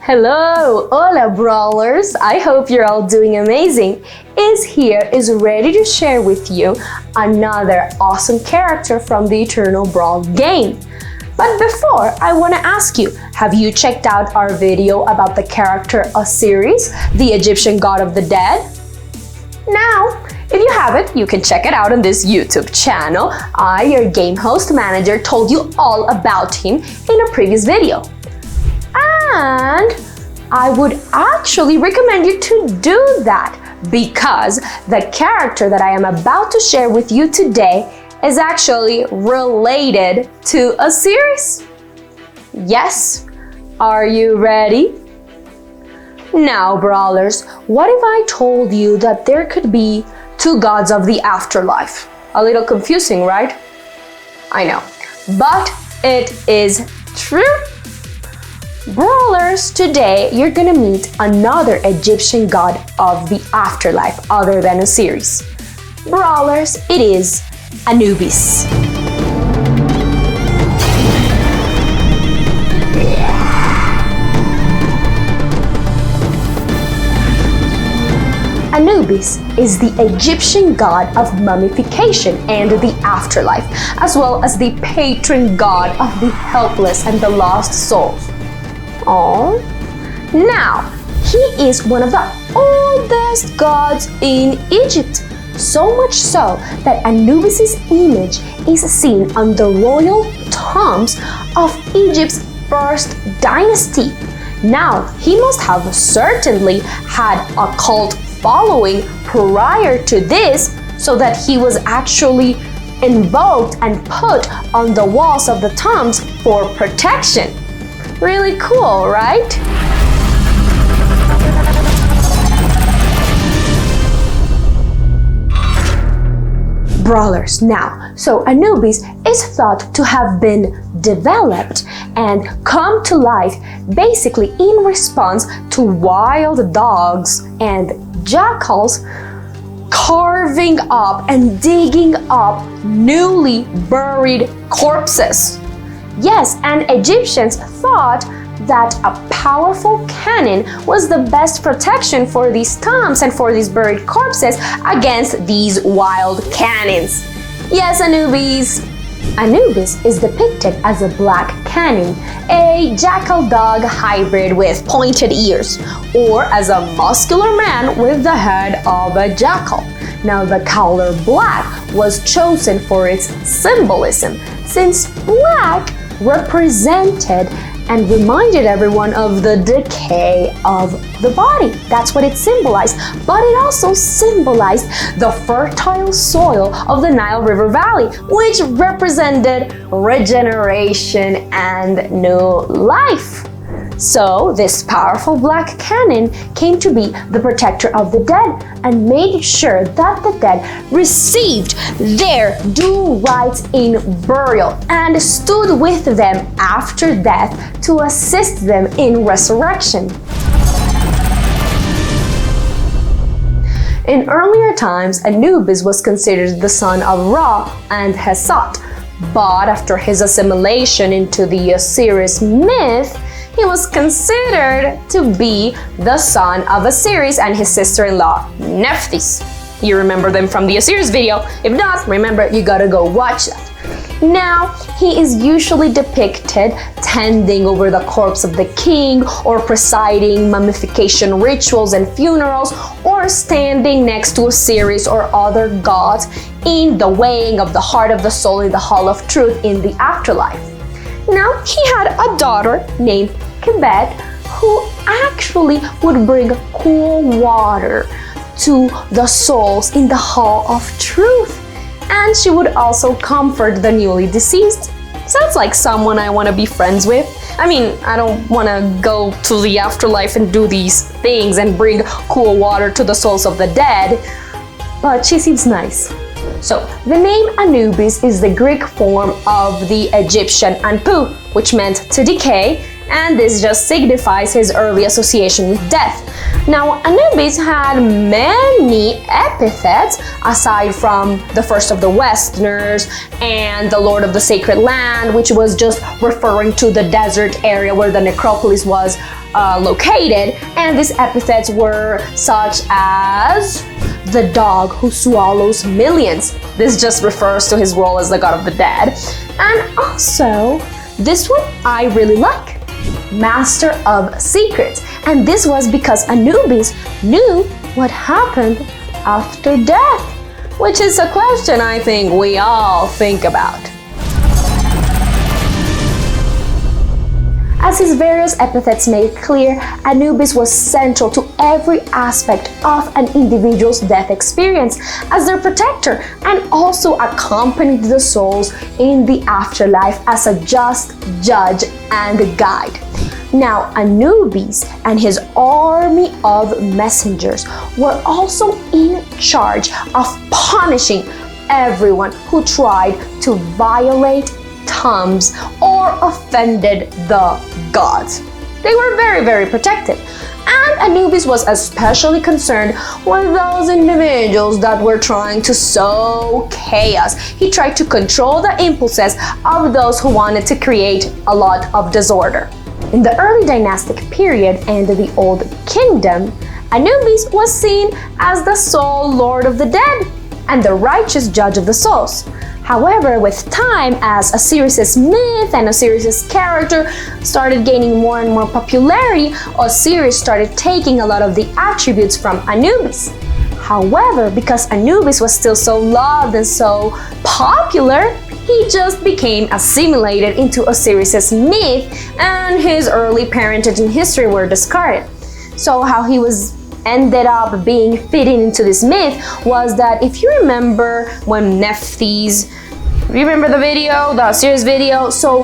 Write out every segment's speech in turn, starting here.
Hello, hola Brawlers! I hope you're all doing amazing. Is ready to share with you another awesome character from the Eternal Brawl game. But before, I want to ask you, have you checked out our video about the character Osiris, the Egyptian god of the dead? Now, if you haven't, you can check it out on this YouTube channel. I, your game host manager, told you all about him in a previous video. And I would actually recommend you to do that because the character that I am about to share with you today is actually related to Osiris. Yes, are you ready? Now, Brawlers, what if I told you that there could be two gods of the afterlife? A little confusing, right? I know, but it is true. Brawlers, today you're gonna meet another Egyptian god of the afterlife other than Osiris. Brawlers, it is ANUBIS. ANUBIS is the Egyptian god of mummification and the afterlife, as well as the patron god of the helpless and the lost souls. Oh, now he is one of the oldest gods in Egypt, so much so that Anubis's image is seen on the royal tombs of Egypt's first dynasty. Now, he must have certainly had a cult following prior to this, so that he was actually invoked and put on the walls of the tombs for protection. Really cool, right? Brawlers now. So Anubis is thought to have been developed and come to life basically in response to wild dogs and jackals carving up and digging up newly buried corpses. Yes, and Egyptians thought that a powerful cannon was the best protection for these tombs and for these buried corpses against these wild cannons. Yes, Anubis. Anubis is depicted as a black cannon, a jackal-dog hybrid with pointed ears, or as a muscular man with the head of a jackal. Now, the color black was chosen for its symbolism, since black represented and reminded everyone of the decay of the body. That's what it symbolized. But it also symbolized the fertile soil of the Nile River Valley, which represented regeneration and new life. So this powerful black cannon came to be the protector of the dead and made sure that the dead received their due rights in burial and stood with them after death to assist them in resurrection. In earlier times, Anubis was considered the son of Ra and Hesat, but after his assimilation into the Osiris myth, he was considered to be the son of Osiris and his sister-in-law, Nephthys. You remember them from the Osiris video? If not, remember, you gotta go watch that. Now, he is usually depicted tending over the corpse of the king, or presiding mummification rituals and funerals, or standing next to Osiris or other gods in the weighing of the heart of the soul in the Hall of Truth in the afterlife. Now, he had a daughter named Kebet, who actually would bring cool water to the souls in the Hall of Truth. And she would also comfort the newly deceased. Sounds like someone I want to be friends with. I mean, I don't want to go to the afterlife and do these things and bring cool water to the souls of the dead, but she seems nice. So, the name Anubis is the Greek form of the Egyptian Anpu, which meant to decay, and this just signifies his early association with death. Now, Anubis had many epithets aside from the First of the Westerners and the Lord of the Sacred Land, which was just referring to the desert area where the necropolis was located, and these epithets were such as the dog who swallows millions. This just refers to his role as the god of the dead. And also, this one I really like, Master of Secrets. And this was because Anubis knew what happened after death, which is a question I think we all think about. As his various epithets made clear, Anubis was central to every aspect of an individual's death experience as their protector, and also accompanied the souls in the afterlife as a just judge and guide. Now, Anubis and his army of messengers were also in charge of punishing everyone who tried to violate tombs or offended the gods. They were very, very protected. And Anubis was especially concerned with those individuals that were trying to sow chaos. He tried to control the impulses of those who wanted to create a lot of disorder. In the early dynastic period and the Old Kingdom, Anubis was seen as the sole lord of the dead and the righteous judge of the souls. However, with time, as Osiris's myth and Osiris's character started gaining more and more popularity, Osiris started taking a lot of the attributes from Anubis. However, because Anubis was still so loved and so popular, he just became assimilated into Osiris's myth, and his early parentage and history were discarded. So how he ended up being fitting into this myth was that, if you remember when Nephthys, remember the video, the Osiris video? So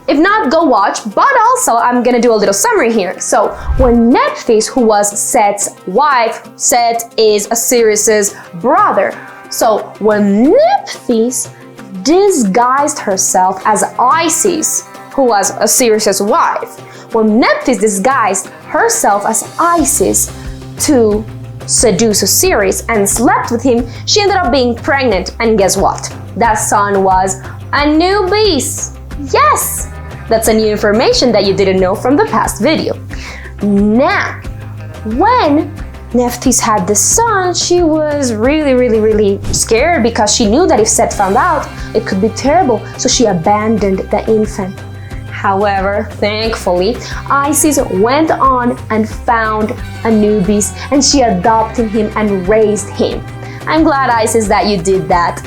if not, go watch, but also I'm gonna do a little summary here. So when Nephthys, who was Set's wife, Set is Osiris's brother. So when Nephthys disguised herself as Isis, who was Osiris's wife, when Nephthys disguised herself as Isis to seduce Osiris and slept with him, she ended up being pregnant, and guess what? That son was Anubis. Yes! That's a new information that you didn't know from the past video. Now, when Nephthys had this son, she was really scared because she knew that if Set found out, it could be terrible, so she abandoned the infant. However, thankfully, Isis went on and found Anubis, and she adopted him and raised him. I'm glad, Isis, that you did that.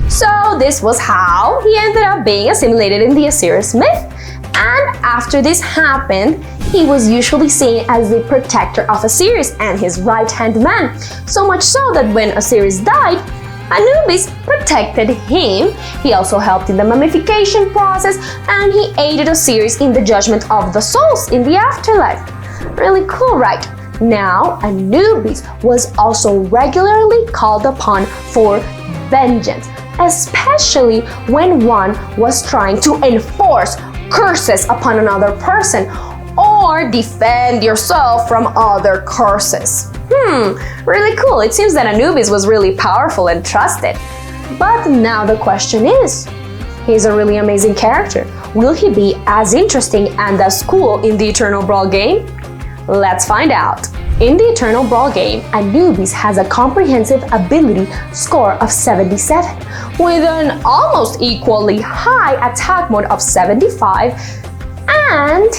So this was how he ended up being assimilated in the Osiris myth. And after this happened, he was usually seen as the protector of Osiris and his right-hand man. So much so that when Osiris died, Anubis protected him. He also helped in the mummification process, and he aided Osiris in the judgment of the souls in the afterlife. Really cool, right? Now, Anubis was also regularly called upon for vengeance, especially when one was trying to enforce curses upon another person or defend yourself from other curses. Really cool. It seems that Anubis was really powerful and trusted. But now the question is, he's a really amazing character. Will he be as interesting and as cool in the Eternal Brawl game? Let's find out. In the Eternal Brawl game, Anubis has a comprehensive ability score of 77, with an almost equally high attack mode of 75 and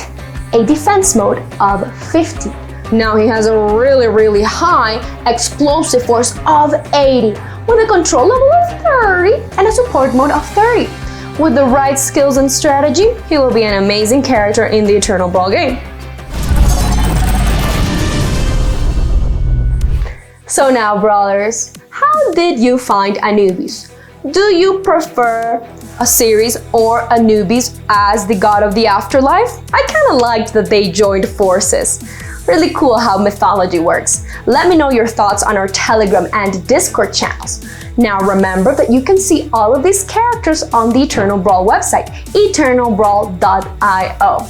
a defense mode of 50. Now he has a really high explosive force of 80, with a control level of 30 and a support mode of 30. With the right skills and strategy, he will be an amazing character in the Eternal Brawl game. So now, Brawlers, how did you find Anubis? Do you prefer Osiris or Anubis as the god of the afterlife? I kind of liked that they joined forces. Really cool how mythology works. Let me know your thoughts on our Telegram and Discord channels. Now remember that you can see all of these characters on the Eternal Brawl website, eternalbrawl.io.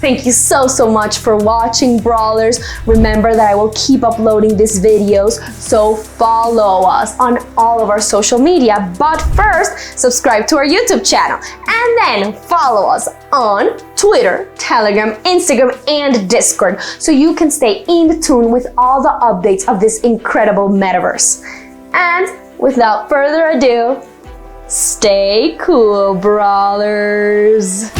Thank you so much for watching, Brawlers. Remember that I will keep uploading these videos, so follow us on all of our social media. But first, subscribe to our YouTube channel and then follow us on Twitter, Telegram, Instagram, and Discord so you can stay in tune with all the updates of this incredible metaverse. And without further ado, stay cool, Brawlers!